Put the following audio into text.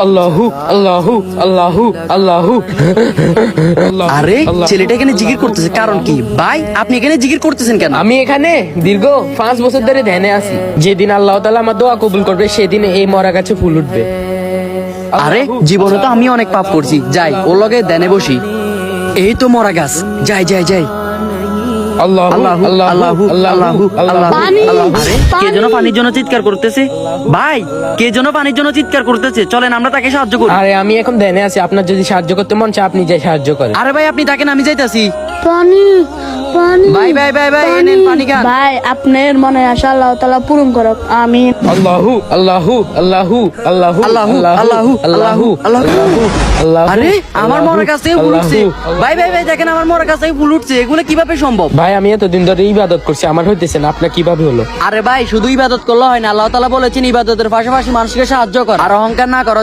আল্লাহু আল্লাহু আল্লাহু আল্লাহু। আরে ছেলেটা এখানে জিকির করতেছে, কারণ কি ভাই? আপনি এখানে জিকির করতেছেন কেন? আমি এখানে দীর্ঘ 5 বছর ধরে ধ্যানে আছি। যেদিন আল্লাহ তাআলা আমার দোয়া কবুল করবে সেদিন এই মরা গাছে ফুল উঠবে। আরে জীবনে তো আমি অনেক পাপ করছি, যাই ওর লগে ধ্যানে বসি। এই তো মরা গাছ, যাই যাই যাই। আল্লাহু আল্লাহু আল্লাহু আল্লাহু আল্লাহু। পানি, আরে কে যেন পানির জন্য চিৎকার করতেছে? ভাই কে যেন পানির জন্য চিৎকার করতেছে, চলেন আমরা তাকে সাহায্য করি। আরে আমি এখন ধ্যানে আছি, আপনার যদি সাহায্য করতে মন চায় আপনি যাই সাহায্য করেন। আরে ভাই আপনি তাকে আমি যাইতাছি। পানি, পানি। ভাই ভাই ভাই ভাই এই নেন পানি খান। ভাই আপনার মনে আশা আল্লাহ তাআলা পূরণ করুক, আমিন। আল্লাহু আল্লাহু আল্লাহু আল্লাহু আল্লাহু আল্লাহু আল্লাহু আল্লাহু। আল্লাহু। আরে আমার মরার কাছে ফুল উঠছে। ভাই ভাই ভাই দেখেন আমার মরার কাছে ফুল উঠছে, এগুলো কিভাবে সম্ভব? ভাই আমি এতদিন ধরে ইবাদত করছি, আমার হইতেছে না, আপনার কিভাবে হলো? আরে ভাই শুধু ইবাদত করলে হয় না, আল্লাহ তাআলা বলেছেন ইবাদতের পাশাপাশি মানুষকে সাহায্য কর আর অহংকার না কর।